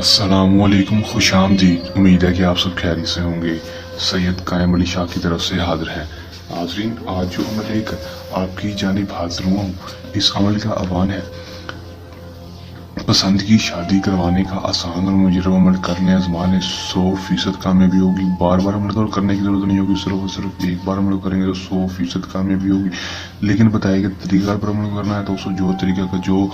अस्सलाम वालेकुम, खुश आमदीद। उम्मीद है कि आप सब खैरियत से होंगे। सैयद कायम अली शाह की तरफ से हाजिर है। नाज़रीन, आज जो अमल लेकर आपकी जानिब हाजिर हुआ हूँ, इस अमल का आह्वान है पसंद की शादी करवाने का। आसान और मुजरब अमल करने आजमाने 100% कामयाबी होगी। बार बार अमल करने की जरूरत नहीं होगी, सिर्फ और सिर्फ एक बार अमल करेंगे तो 100% कामयाबी होगी। लेकिन बताइएगा तरीका पर अमल करना है दोस्तों। जो तरीका का जो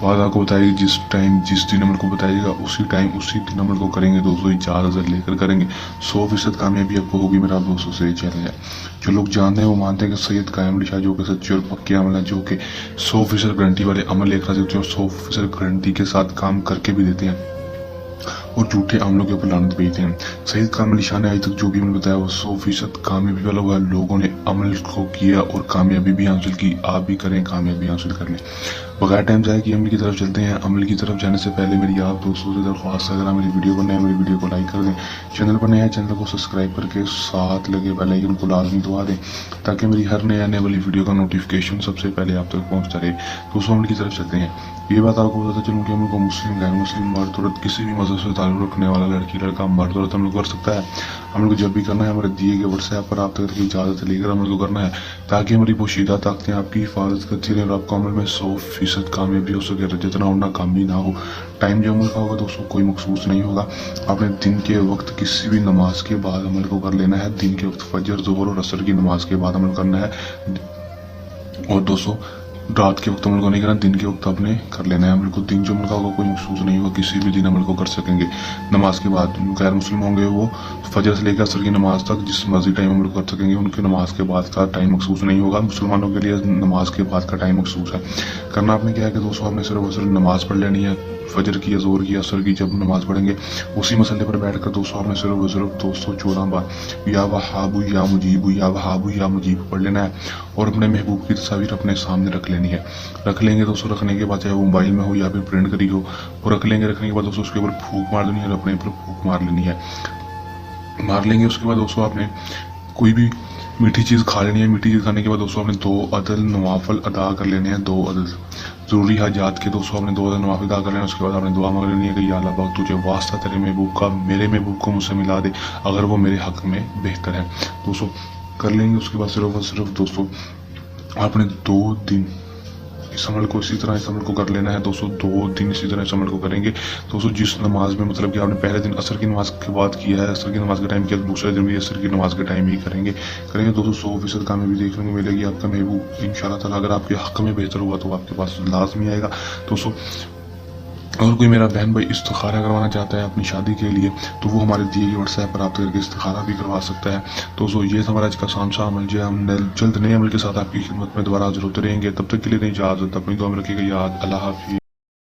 बात आपको बताएगी, जिस टाइम जिस दिन अमल को बताइएगा उसी टाइम उसी दिन अमल को करेंगे दोस्तों। इजाज़त लेकर करेंगे, 100% कामयाबी आपको होगी। मेरा आप दोस्तों से चैलेंज है। जो लोग जानते हैं वो मानते हैं कि सैयद कायम अली शाह जो कि सच्चे और पक्के अमल है, जो कि 100% गारंटी वाले अमल लेकर देते हैं और 100% गारंटी के साथ काम करके भी देते हैं और झूठे अमलों के ऊपर लानत भेजते हैं। सैयद कायम अली शाह ने आज तक जो भी अमल बताया वो 100% कामयाबी वाला हुआ। लोगों ने अमल को किया और कामयाबी भी हासिल की। आप भी करें, कामयाबी हासिल कर लें। बगैर टाइम जाए कि अमल की तरफ चलते हैं। अमल की तरफ जाने से पहले मेरी आप दोस्तों से दरख्वास्त है, अगर आप मेरी वीडियो को नए मेरी वीडियो को लाइक कर दें, चैनल पर नया चैनल को सब्सक्राइब करके साथ लगे बेल आइकन को लाजमी दबा दें ताकि मेरी हर नए आने वाली वीडियो का नोटिफिकेशन सबसे पहले आप तक पहुंचता रहे। दोस्तों, अमल की तरफ चलते हैं। ये बात आपको बताता चलूँ कि अमल को मुस्लिम, गैर मुस्लिम, मर्द औरत, किसी भी मजहब से ताल्लुक़ रखने वाला लड़की लड़का, मर्द औरत अमल कर सकता है। अमल को जब भी करना है हमारे दिए गए व्हाट्सएप पर आप तक इजाज़त लेकर अमल को करना है ताकि हमारी पोशीदा ताकतें आपकी हिफाजत करती रहें और आपको अमल में 100% कामयाबी हो सके। जितना हो नाकामी ना हो। टाइम जो अमल का होगा दोस्तों कोई मखसूस नहीं होगा। आपने दिन के वक्त किसी भी नमाज के बाद अमल को कर लेना है। दिन के वक्त फजर, ज़ोहर और असर की नमाज के बाद अमल करना है। और दोस्तों, रात के वक्त अमल को नहीं करना, दिन के वक्त आपने कर लेना है अमल को। दिन जो अमल का होगा कोई महसूस नहीं होगा, किसी भी दिन अमल को कर सकेंगे। नमाज के बाद गैर मुस्लिम होंगे वो फजर से लेकर असर की नमाज तक जिस मर्जी टाइम अमल कर सकेंगे। उनके नमाज के बाद का टाइम महसूस नहीं होगा। मुसलमानों के लिए नमाज के बाद का टाइम महसूस है। करना आपने क्या है कि दोस्तों, आपने सिर्फ और सिर्फ नमाज पढ़ लेनी है। फजर की, जोर की, असर की जब नमाज पढ़ेंगे उसी मसले पर बैठ कर दोस्तों आपने सिर्फ और सिर्फ 214 बार या वहाबू या मुजीबू या वहाबू या मुजीबू पढ़ लेना है और अपने महबूब की तस्वीर अपने सामने रख लेनी है। रख लेंगे दोस्तों। रखने के बाद चाहे वो मोबाइल में हो या फिर प्रिंट करी हो, वो रख लेंगे। रखने के बाद दोस्तों उसके ऊपर फूंक मार देनी है और अपने ऊपर फूंक मार लेनी है। मार लेंगे उसके बाद दोस्तों आपने कोई भी मीठी चीज़ खा लेनी है। मीठी चीज़ खाने के बाद दोस्तों आपने 2 अदल नवाफल अदा कर लेने हैं। 2 अदल ज़रूरी हाजात के दोस्तों आपने 2 अदल नवाफिल अदा कर लेना। उसके बाद आपने दुआ मांग लेनी है कि या अल्लाह पाक तुझे वास्ता तेरे महबूब का मेरे महबूब को मुझसे मिला दे अगर वो मेरे हक में बेहतर है। दोस्तों कर लेंगे। उसके बाद सिर्फ और सिर्फ दोस्तों आपने 2 दिन इस अमल को इसी तरह इस अमल को कर लेना है दोस्तों। 2 दिन इसी तरह इस अमल को करेंगे दोस्तों। जिस नमाज में मतलब कि आपने पहले दिन असर की नमाज के बाद किया है, असर की नमाज का टाइम किया, तो दूसरे दिन भी असर की नमाज के टाइम ही करेंगे दोस्तों। 100% कामयाबी देखने को मिलेगी। आपका महबूब इंशाल्लाह ताला अगर आपके हक में बेहतर हुआ तो आपके पास लाजमी आएगा दोस्तों। और कोई मेरा बहन भाई इस्तिखारा करवाना चाहता है अपनी शादी के लिए तो वो हमारे दिए गए व्हाट्सएप पर आप करके इस्तिखारा भी करवा सकता है दोस्तों। ये हमारा आज का आसान सा अमल जो है। हम जल्द नए अमल के साथ आपकी खिदमत में दोबारा हाजिर होते रहेंगे। तब तक के लिए नहीं इजाज़त। अपनी दुआ में रखिएगा याद। अल्लाह हाफिज़।